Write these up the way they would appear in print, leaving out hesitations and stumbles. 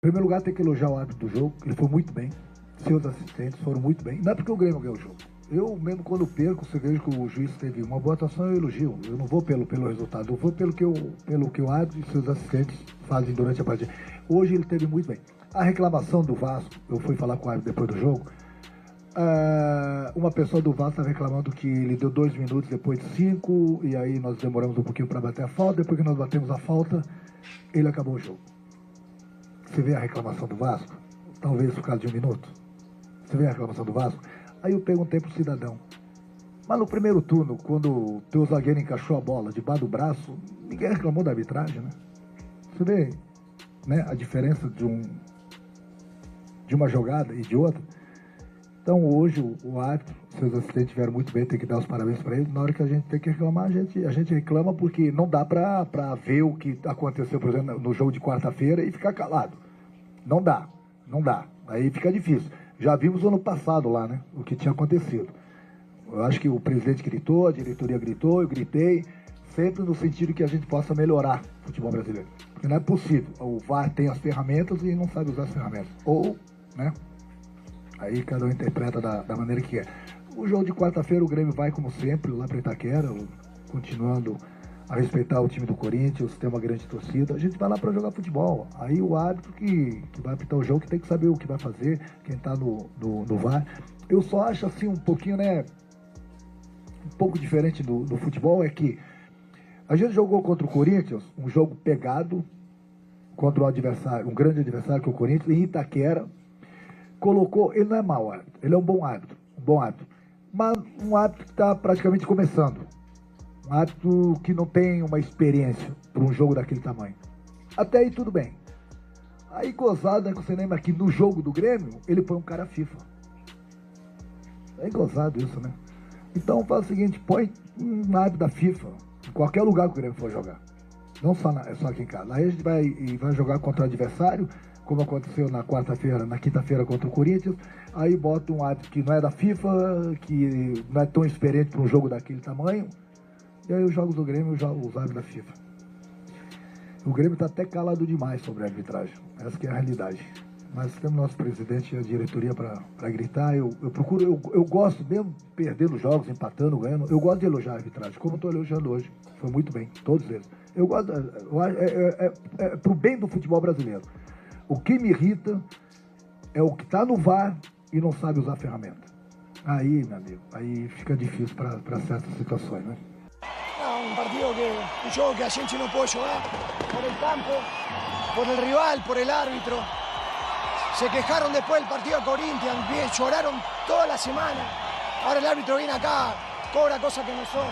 Em primeiro lugar, tem que elogiar o árbitro do jogo, ele foi muito bem. Seus assistentes foram muito bem. Não é porque o Grêmio ganhou o jogo. Eu, mesmo quando perco, você vejo que o juiz teve uma boa atuação, eu elogio. Eu não vou pelo resultado, eu vou pelo que o árbitro e seus assistentes fazem durante a partida. Hoje ele teve muito bem. A reclamação do Vasco, eu fui falar com o árbitro depois do jogo, uma pessoa do Vasco estava reclamando que ele deu 2 minutos depois de 5, e aí nós demoramos um pouquinho para bater a falta, depois que nós batemos a falta, ele acabou o jogo. Você vê a reclamação do Vasco? Talvez por causa de 1 minuto. Você vê a reclamação do Vasco? Aí eu perguntei pro cidadão, mas no primeiro turno, quando o teu zagueiro encaixou a bola debaixo do braço, ninguém reclamou da arbitragem, né? Você vê, né, a diferença de uma jogada e de outra? Então hoje o árbitro, seus assistentes tiveram muito bem, tem que dar os parabéns para ele. Na hora que a gente tem que reclamar, a gente reclama porque não dá para ver o que aconteceu, por exemplo, no jogo de quarta-feira e ficar calado. Não dá. Aí fica difícil. Já vimos ano passado lá, né, o que tinha acontecido. Eu acho que o presidente gritou, a diretoria gritou, eu gritei, sempre no sentido que a gente possa melhorar o futebol brasileiro. Porque não é possível. O VAR tem as ferramentas e não sabe usar as ferramentas. Ou, né? Aí cada um interpreta da maneira que quer. O jogo de quarta-feira, o Grêmio vai, como sempre, lá para Itaquera, continuando a respeitar o time do Corinthians, tem uma grande torcida. A gente vai lá para jogar futebol. Aí o árbitro que vai apitar o jogo, que tem que saber o que vai fazer, quem está no VAR. Eu só acho assim um pouquinho, né? Um pouco diferente do futebol, é que a gente jogou contra o Corinthians, um jogo pegado contra um adversário, um grande adversário que é o Corinthians, em Itaquera. Colocou, ele não é mau árbitro, ele é um bom árbitro, mas um árbitro que está praticamente começando, um árbitro que não tem uma experiência para um jogo daquele tamanho. Até aí tudo bem. Aí gozado, né, que você lembra que no jogo do Grêmio, ele põe um cara FIFA. É gozado isso, né? Então faz o seguinte, põe um árbitro da FIFA, em qualquer lugar que o Grêmio for jogar. Não só aqui em casa. Aí a gente vai jogar contra o adversário, como aconteceu na quarta-feira, na quinta-feira contra o Corinthians, aí bota um árbitro que não é da FIFA, que não é tão experiente para um jogo daquele tamanho, e aí os jogos do Grêmio jogam os árbitros da FIFA. O Grêmio está até calado demais sobre a arbitragem, essa que é a realidade. Mas temos nosso presidente e a diretoria para gritar. Eu gosto, mesmo perdendo jogos, empatando, ganhando, eu gosto de elogiar a arbitragem, como estou elogiando hoje. Foi muito bem, todos eles. Eu gosto, é pro bem do futebol brasileiro. O que me irrita é o que está no VAR e não sabe usar a ferramenta. Aí, meu amigo, aí fica difícil para certas situações, né? Un partido un juego que a gente no puede jugar por el campo, por el rival, por el árbitro. Se quejaron después del partido a Corinthians, lloraron toda la semana. Ahora el árbitro viene acá, cobra cosas que no son.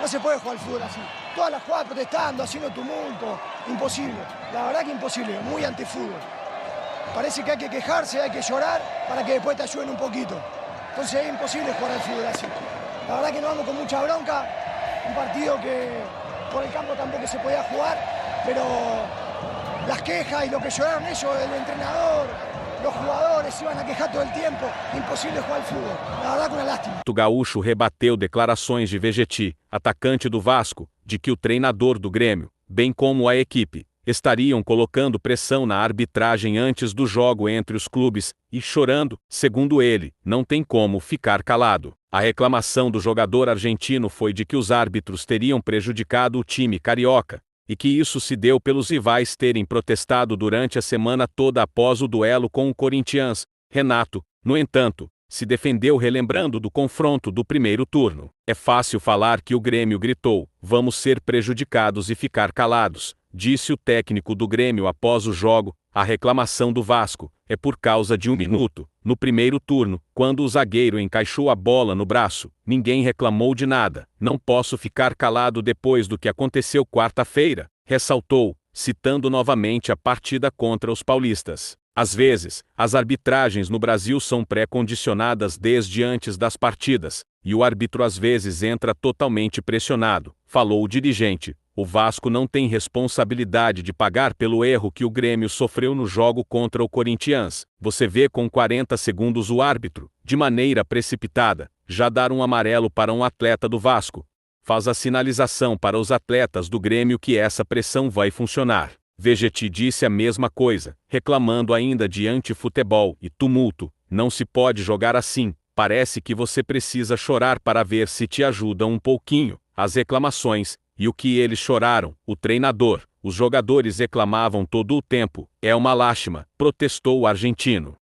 No se puede jugar al fútbol así. Todas las jugadas protestando, haciendo tumulto. Imposible. La verdad que imposible, muy antifútbol. Parece que hay que quejarse, hay que llorar para que después te ayuden un poquito. Entonces es imposible jugar al fútbol así. La verdad que nos vamos con mucha bronca. Un partido que por el campo tampoco se podía jugar, pero las quejas y lo que lloraron ellos, el entrenador, los jugadores iban a quejar todo el tiempo. Imposible jugar al fútbol. La verdad que una lástima. O gaúcho rebateu declarações de Vegetti, atacante do Vasco, de que o treinador do Grêmio, bem como a equipe, estariam colocando pressão na arbitragem antes do jogo entre os clubes, e chorando, segundo ele, não tem como ficar calado. A reclamação do jogador argentino foi de que os árbitros teriam prejudicado o time carioca, e que isso se deu pelos rivais terem protestado durante a semana toda após o duelo com o Corinthians. Renato, no entanto, se defendeu relembrando do confronto do primeiro turno. É fácil falar que o Grêmio gritou, vamos ser prejudicados e ficar calados, disse o técnico do Grêmio após o jogo. A reclamação do Vasco é por causa de 1 minuto. No primeiro turno, quando o zagueiro encaixou a bola no braço, ninguém reclamou de nada. Não posso ficar calado depois do que aconteceu quarta-feira, ressaltou, citando novamente a partida contra os paulistas. Às vezes, as arbitragens no Brasil são pré-condicionadas desde antes das partidas, e o árbitro às vezes entra totalmente pressionado, falou o dirigente. O Vasco não tem responsabilidade de pagar pelo erro que o Grêmio sofreu no jogo contra o Corinthians. Você vê com 40 segundos o árbitro, de maneira precipitada, já dar um amarelo para um atleta do Vasco. Faz a sinalização para os atletas do Grêmio que essa pressão vai funcionar. Vegetti disse a mesma coisa, reclamando ainda de antifutebol e tumulto. Não se pode jogar assim, parece que você precisa chorar para ver se te ajuda um pouquinho. As reclamações, e o que eles choraram, o treinador, os jogadores reclamavam todo o tempo. É uma lástima, protestou o argentino.